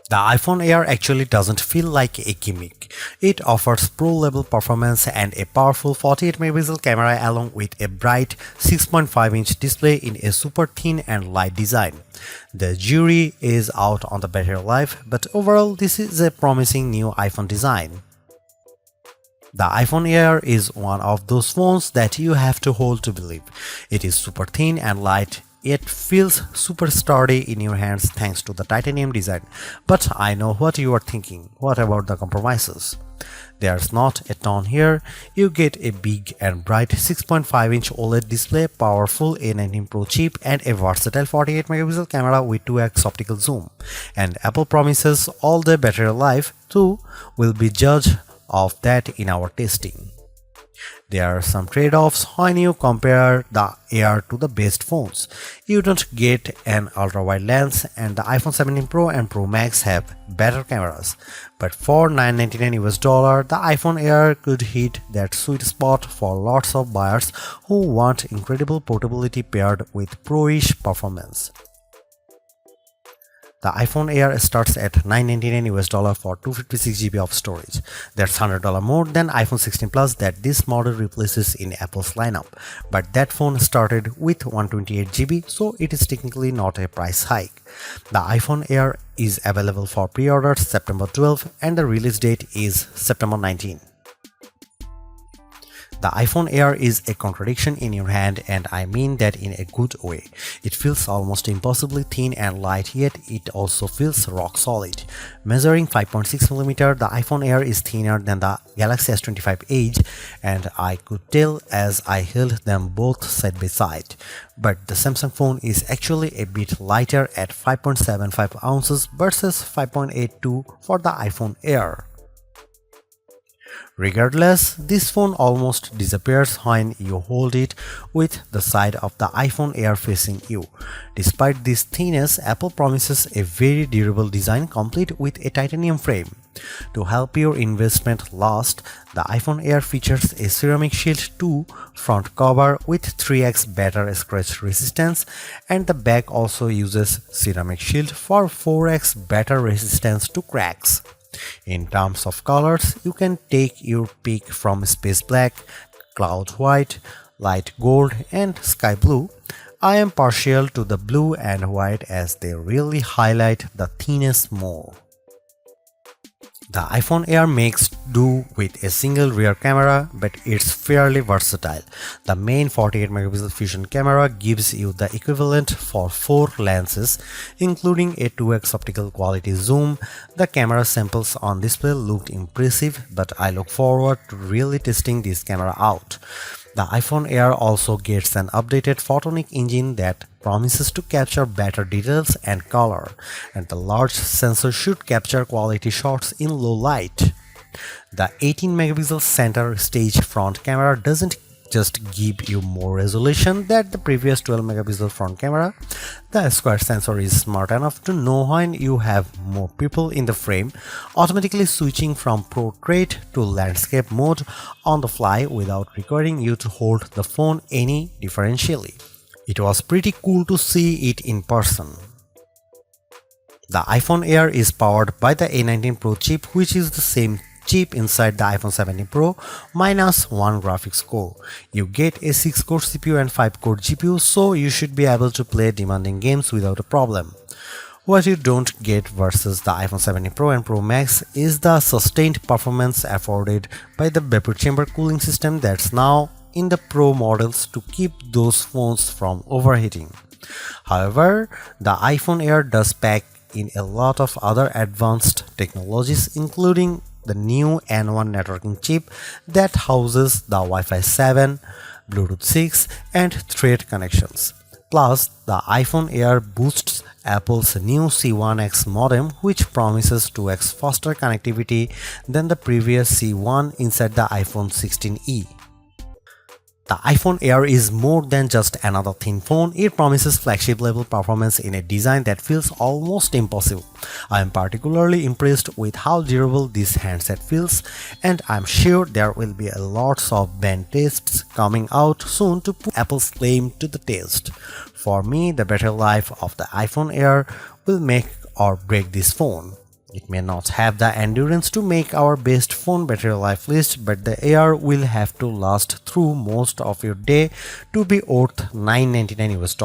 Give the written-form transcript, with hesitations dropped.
The iPhone Air actually doesn't feel like a gimmick. It offers pro-level performance and a powerful 48 megapixel camera along with a bright 6.5-inch display in a super thin and light design. The jury is out on the battery life, but overall this is a promising new iPhone design. The iPhone Air is one of those phones that you have to hold to believe. It is super thin and light. It feels super sturdy in your hands thanks to the titanium design. But I know what you are thinking. What about the compromises? There's not a ton here. You get a big and bright 6.5-inch OLED display, powerful A19 Pro chip, and a versatile 48 megapixel camera with 2x optical zoom. And Apple promises all the battery life too will be judged of that in our testing. There are some trade-offs when you compare the Air to the best phones. You don't get an ultra-wide lens, and the iPhone 17 Pro and Pro Max have better cameras. But for $999, the iPhone Air could hit that sweet spot for lots of buyers who want incredible portability paired with pro-ish performance. The iPhone Air starts at $999 for 256GB of storage. That's $100 more than iPhone 16 Plus that this model replaces in Apple's lineup. But that phone started with 128GB, so it is technically not a price hike. The iPhone Air is available for pre-orders September 12 and the release date is September 19. The iPhone Air is a contradiction in your hand, and I mean that in a good way. It feels almost impossibly thin and light, yet it also feels rock solid. Measuring 5.6mm, the iPhone Air is thinner than the Galaxy S25 Edge, and I could tell as I held them both side by side. But the Samsung phone is actually a bit lighter at 5.75 ounces versus 5.82 for the iPhone Air. Regardless, this phone almost disappears when you hold it with the side of the iPhone Air facing you. Despite this thinness, Apple promises a very durable design complete with a titanium frame. To help your investment last, the iPhone Air features a Ceramic Shield 2 front cover with 3x better scratch resistance, and the back also uses Ceramic Shield for 4x better resistance to cracks. In terms of colors, you can take your pick from space black, cloud white, light gold, and sky blue. I am partial to the blue and white as they really highlight the thinness more. The iPhone Air makes do with a single rear camera, but it's fairly versatile. The main 48 megapixel fusion camera gives you the equivalent for 4 lenses, including a 2x optical quality zoom. The camera samples on display looked impressive, but I look forward to really testing this camera out. The iPhone Air also gets an updated photonic engine that promises to capture better details and color, and the large sensor should capture quality shots in low light. The 18 megapixel center stage front camera doesn't just give you more resolution than the previous 12 megapixel front camera. The square sensor is smart enough to know when you have more people in the frame, automatically switching from portrait to landscape mode on the fly without requiring you to hold the phone any differentially. It was pretty cool to see it in person. The iPhone Air is powered by the A19 Pro chip, which is the same chip inside the iPhone 17 Pro minus 1 graphics core. You get a 6-core CPU and 5-core GPU, so you should be able to play demanding games without a problem. What you don't get versus the iPhone 17 Pro and Pro Max is the sustained performance afforded by the vapor chamber cooling system that's now in the Pro models to keep those phones from overheating. However, the iPhone Air does pack in a lot of other advanced technologies, including the new N1 networking chip that houses the Wi-Fi 7, Bluetooth 6, and Thread connections. Plus, the iPhone Air boosts Apple's new C1X modem, which promises 2x faster connectivity than the previous C1 inside the iPhone 16e. The iPhone Air is more than just another thin phone. It promises flagship level performance in a design that feels almost impossible. I am particularly impressed with how durable this handset feels, and I'm sure there will be lots of band tests coming out soon to put Apple's claim to the test. For me, the battery life of the iPhone Air will make or break this phone. It may not have the endurance to make our best phone battery life list, but the Air will have to last through most of your day to be worth $999 US.